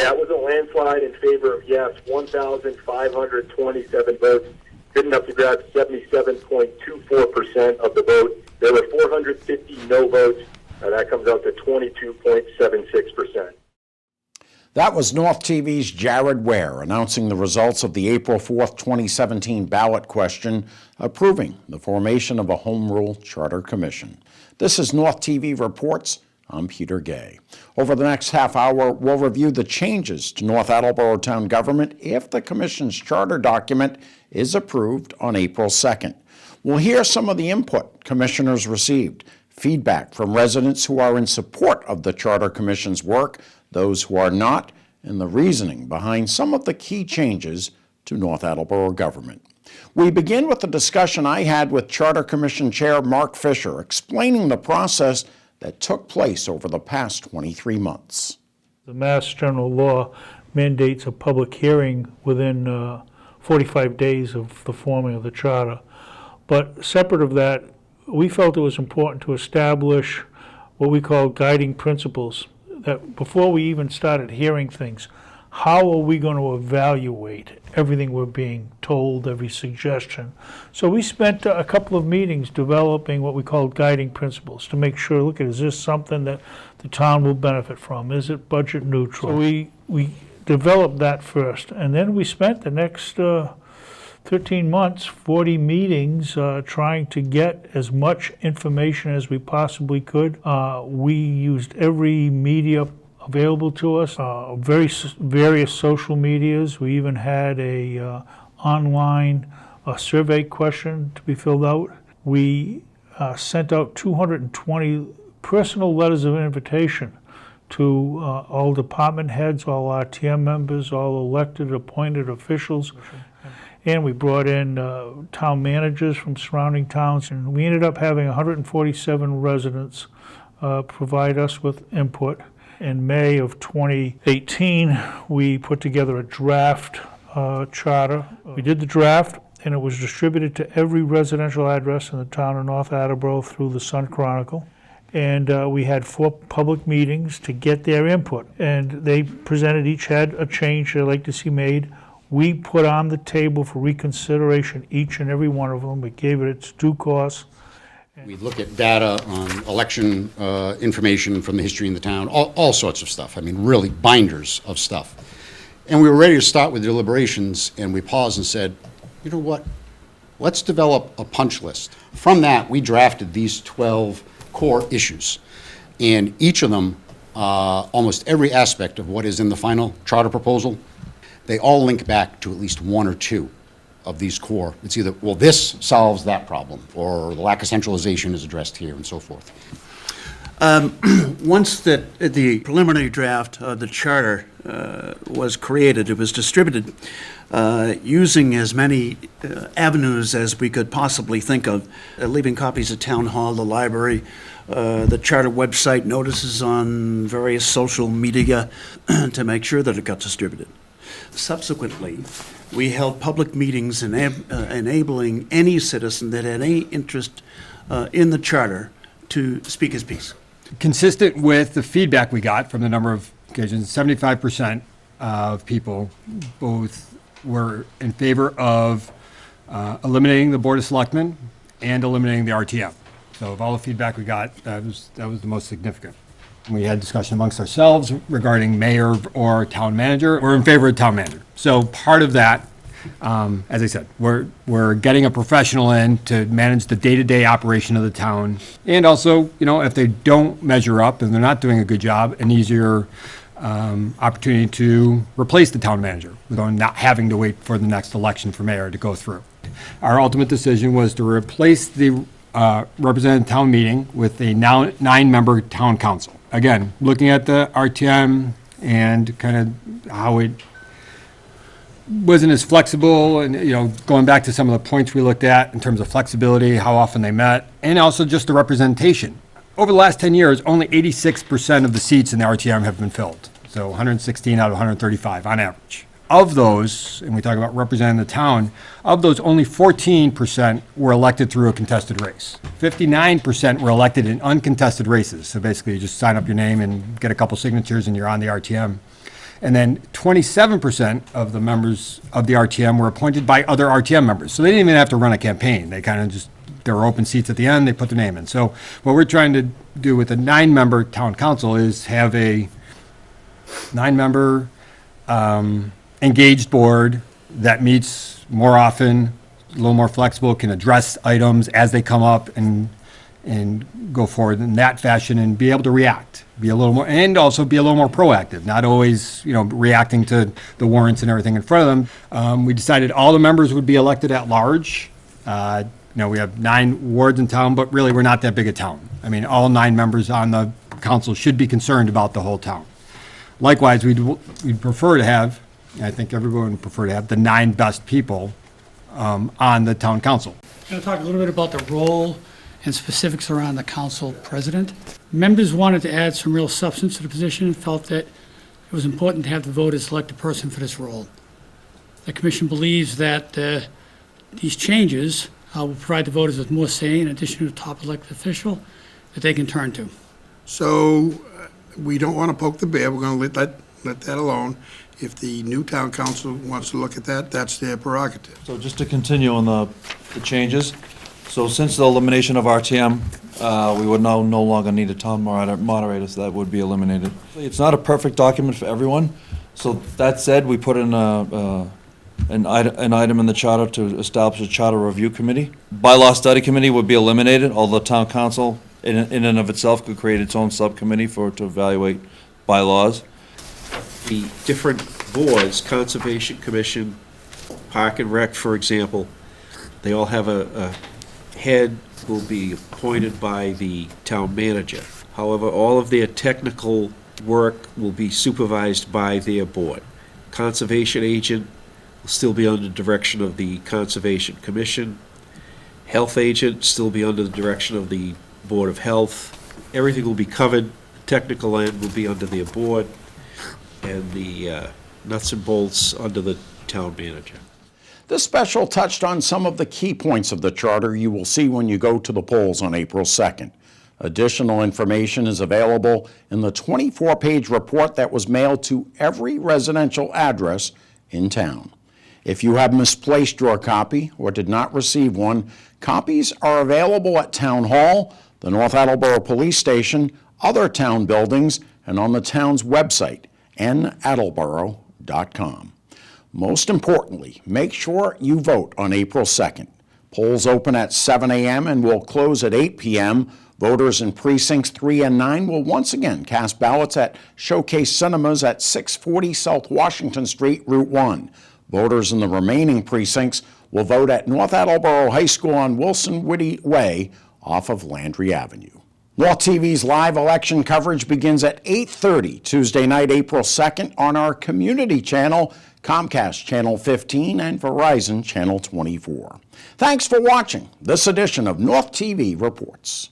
Yeah, it was a landslide in favor of yes, 1,527 votes. Good enough to grab 77.24% of the vote. There were 450 no votes. That comes out to 22.76%. That was North TV's Jared Ware announcing the results of the April 4th, 2017 ballot question approving the formation of a Home Rule Charter Commission. This is North TV Reports. I'm Peter Gay. Over the next half hour, we'll review the changes to North Attleboro town government if the Commission's charter document is approved on April 2nd. We'll hear some of the input commissioners received, feedback from residents who are in support of the Charter Commission's work, those who are not, and the reasoning behind some of the key changes to North Attleboro government. We begin with the discussion I had with Charter Commission Chair Mark Fisher, explaining the process that took place over the past 23 months. The Mass General Law mandates a public hearing within 45 days of the forming of the charter. But separate of that, we felt it was important to establish what we call guiding principles, that before we even started hearing things, how are we going to evaluate everything we're being told, every suggestion? So we spent a couple of meetings developing what we call guiding principles to make sure, look, is this something that the town will benefit from? Is it budget neutral? So we developed that first, and then we spent the next 13 months, 40 meetings, trying to get as much information as we possibly could. We used every media available to us, various social medias. We even had a online survey question to be filled out. We sent out 220 personal letters of invitation to all department heads, all RTM members, all elected, appointed officials. And we brought in town managers from surrounding towns, and we ended up having 147 residents provide us with input. In May of 2018, we put together a draft charter. We did the draft, and it was distributed to every residential address in the town of North Attleboro through the Sun Chronicle. And we had 4 public meetings to get their input. And they presented, each had a change they'd like to see made. We put on the table for reconsideration each and every one of them. We gave it its due course. We look at data on election information from the history in the town, all sorts of stuff. I mean, really binders of stuff. And we were ready to start with deliberations, and we paused and said, you know what? Let's develop a punch list. From that, we drafted these 12 core issues. And each of them, almost every aspect of what is in the final charter proposal, they all link back to at least one or two of these core. It's either, well, this solves that problem, or the lack of centralization is addressed here, and so forth. Once that the preliminary draft of the charter was created, it was distributed using as many avenues as we could possibly think of, leaving copies at Town Hall, the library, the charter website, notices on various social media to make sure that it got distributed. Subsequently, we held public meetings enabling any citizen that had any interest in the charter to speak his piece. Consistent with the feedback we got from the number of occasions, 75% of people both were in favor of eliminating the Board of Selectmen and eliminating the RTM. So of all the feedback we got, that was the most significant. We had discussion amongst ourselves regarding mayor or town manager. We're in favor of town manager. So part of that, as I said, we're getting a professional in to manage the day-to-day operation of the town. And also, you know, if they don't measure up and they're not doing a good job, an easier opportunity to replace the town manager without not having to wait for the next election for mayor to go through. Our ultimate decision was to replace the representative town meeting with a now 9-member town council. Again, looking at the RTM and kind of how it wasn't as flexible, and you know, going back to some of the points we looked at in terms of flexibility, how often they met, and also just the representation. Over the last 10 years, only 86% of the seats in the RTM have been filled. So 116 out of 135 on average. Of those, and we talk about representing the town, of those only 14% were elected through a contested race. 59% were elected in uncontested races. So basically you just sign up your name and get a couple signatures and you're on the RTM. And then 27% of the members of the RTM were appointed by other RTM members. So they didn't even have to run a campaign. They kind of just, there were open seats at the end, they put their name in. So what we're trying to do with a 9-member town council is have a 9-member engaged board that meets more often, a little more flexible, can address items as they come up and go forward in that fashion and be able to react, be a little more, and also be a little more proactive, not always, reacting to the warrants and everything in front of them. We decided all the members would be elected at large. We have 9 wards in town, but really, we're not that big a town. I mean, all 9 members on the council should be concerned about the whole town. Likewise, we'd prefer to have, I think everyone would prefer to have the 9 best people on the town council. I'm going to talk a little bit about the role and specifics around the council president. Members wanted to add some real substance to the position and felt that it was important to have the voters select a person for this role. The commission believes that these changes will provide the voters with more say in addition to a top elected official that they can turn to. So we don't want to poke the bear. We're going to let that alone. If the new town council wants to look at that, that's their prerogative. So just to continue on the changes, so since the elimination of RTM, we would now no longer need a town moderator, so that would be eliminated. It's not a perfect document for everyone, so that said, we put in an item in the charter to establish a charter review committee. Bylaw study committee would be eliminated, although town council in and of itself could create its own subcommittee to evaluate bylaws. The different boards, Conservation Commission, Park and Rec, for example, they all have a head will be appointed by the town manager. However, all of their technical work will be supervised by their board. Conservation agent will still be under the direction of the Conservation Commission. Health agent still be under the direction of the Board of Health. Everything will be covered. Technical end will be under their board, and the nuts and bolts under the town manager. This special touched on some of the key points of the charter you will see when you go to the polls on April 2nd. Additional information is available in the 24-page report that was mailed to every residential address in town. If you have misplaced your copy or did not receive one, copies are available at Town Hall, the North Attleboro Police Station, other town buildings, and on the town's website, nattleboro.com. Most importantly, make sure you vote on April 2nd. Polls open at 7 a.m. and will close at 8 p.m. Voters in precincts 3 and 9 will once again cast ballots at Showcase Cinemas at 640 South Washington Street, Route 1. Voters in the remaining precincts will vote at North Attleboro High School on Wilson Whitty Way off of Landry Avenue. North TV's live election coverage begins at 8:30 Tuesday night, April 2nd on our community channel, Comcast Channel 15 and Verizon Channel 24. Thanks for watching this edition of North TV Reports.